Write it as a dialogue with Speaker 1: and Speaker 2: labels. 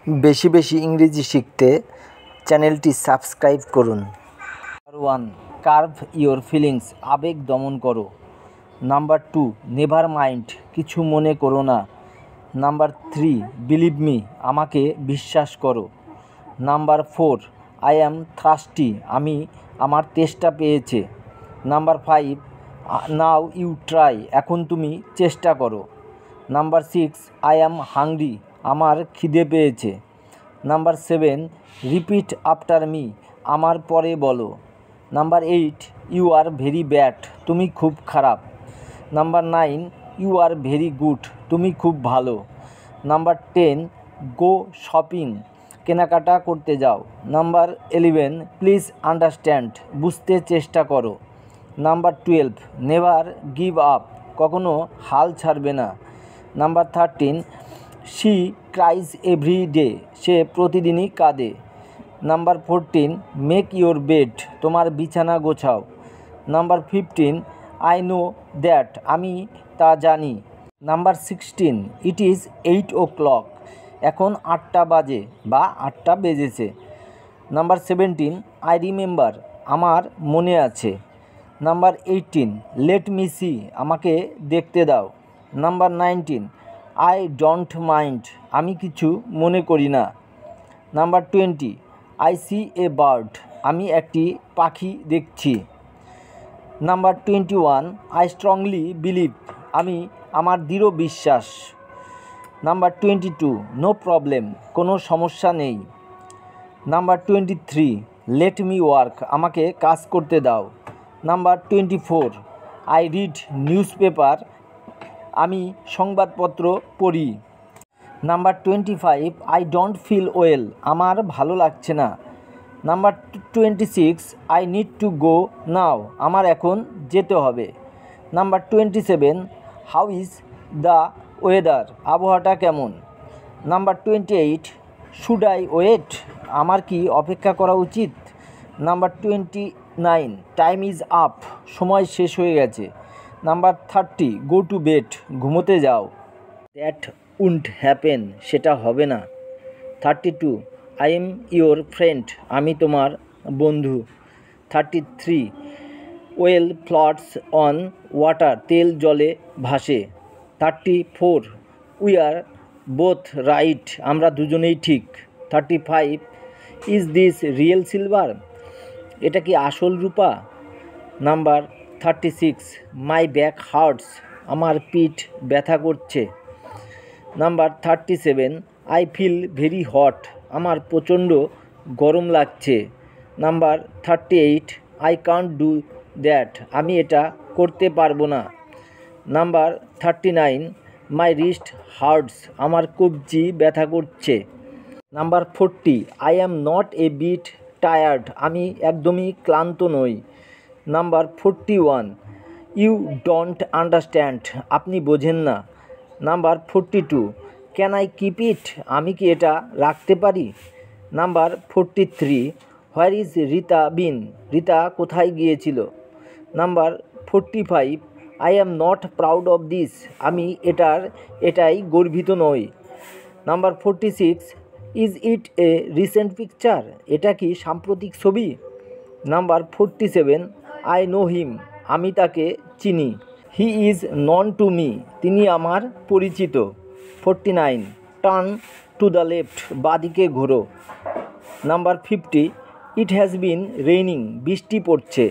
Speaker 1: বেশি বেশি ইংরেজি শিখতে চ্যানেলটি সাবস্ক্রাইব করুন। নাম্বার 1, কার্ভ ইয়োর ফিলিংস, আবেগ দমন করো। নাম্বার 2, নেভার মাইন্ড, কিছু মনে করো না। নাম্বার 3, বিলিভ মি, আমাকে বিশ্বাস করো। নাম্বার 4, আই অ্যাম থার্স্টি, আমি আমার তেষ্টা পেয়েছে। নাম্বার 5, নাও ইউ ট্রাই, এখন তুমি চেষ্টা করো। নাম্বার 6, আই অ্যাম হাংরি, আমার খিদে পেয়েছে। নাম্বার 7, রিপিট আফটার মি, আমার পরে বলো। Number 8, you are very bad, তুমি খুব খারাপ। Number 9, you are very good, তুমি খুব ভালো। নাম্বার 10, গো শপিং, কেনাকাটা করতে যাও। নাম্বার 11, প্লিজ আন্ডারস্ট্যান্ড, বুঝতে চেষ্টা করো। নাম্বার 12, নেভার গিভ আপ, কখনো হাল ছাড়বে না। Number 13, she cries every day, সে প্রতিদিনই কাঁদে। নাম্বার 14, মেক ইয়োর বেড, তোমার বিছানা গোছাও। নাম্বার 15, আই নো দ্যাট, আমি তা জানি। নাম্বার 16, ইট ইজ 8 o'clock, এখন 8টা বাজে বা 8টা বেজেছে। নাম্বার 17, আই রিমেম্বার, আমার মনে আছে। নাম্বার 18, লেট মি সি, আমাকে দেখতে দাও। নাম্বার 19, আই ডোন্ট মাইন্ড, আমি কিছু মনে করি না। Number 20, I see a bird, আমি একটি পাখি দেখছি। নাম্বার 21, আই স্ট্রংলি বিলিভ, আমি আমার দৃঢ় বিশ্বাস। নাম্বার 22, নো প্রবলেম, কোনো সমস্যা নেই। নাম্বার 23, লেট মি ওয়ার্ক, আমাকে কাজ করতে দাও। Number 24, I read newspaper, আমি সংবাদপত্র পড়ি। Number 25, I don't feel well, আমার ভালো লাগছে না। Number 26, I need to go now, আমার এখন যেতে হবে। Number 27, how is the weather, আবহাওয়াটা কেমন। নাম্বার 28, শুড আই ওয়েট, আমার কি অপেক্ষা করা উচিত। নাম্বার 29, টাইম ইজ আপ, সময় শেষ হয়ে গেছে। নাম্বার 30, গো টু বেড, ঘুমোতে যাও। দ্যাট উন্ট হ্যাপেন, সেটা হবে না। 32, আই এম ইয়োর ফ্রেন্ড, আমি তোমার বন্ধু। 33, ওয়েল ফ্লটস অন ওয়াটার, তেল জলে ভাসে। 34, উই আর বোথ রাইট, আমরা দুজনেই ঠিক। 35, ইজ দিস রিয়েল সিলভার, এটা কি আসল রূপা। নাম্বার 36, মাই ব্যাক হার্টস, আমার পিঠ ব্যথা করছে। Number 37, I feel very hot, আমার প্রচণ্ড গরম লাগছে। Number 38, I can't do that, আমি এটা করতে পারবো না। নাম্বার 39, মাই রিস্ট হার্টস, আমার কবজি ব্যথা করছে। Number 40, I am not a bit tired, আমি একদমই ক্লান্ত নই। নাম্বার 41, ইউ ডোন্ট আন্ডারস্ট্যান্ড, আপনি বোঝেন না। Number 42, can I keep it, আমি কি এটা রাখতে পারি। নাম্বার 43, হোয়ার ইজ রিতা বিন, রিতা কোথায় গিয়েছিল। Number 45, I am not proud of this, আমি এটাই গর্বিত নই। Number 46, is it a recent picture, এটা কি সাম্প্রতিক ছবি। নাম্বার 47, আই নো হিম, আমি তাকে চিনি। He is known to me, তিনি আমার পরিচিত। 49, টার্ন টু দ্য লেফট, বাদিকে ঘোরো। Number 50, it has been raining, বৃষ্টি পড়ছে।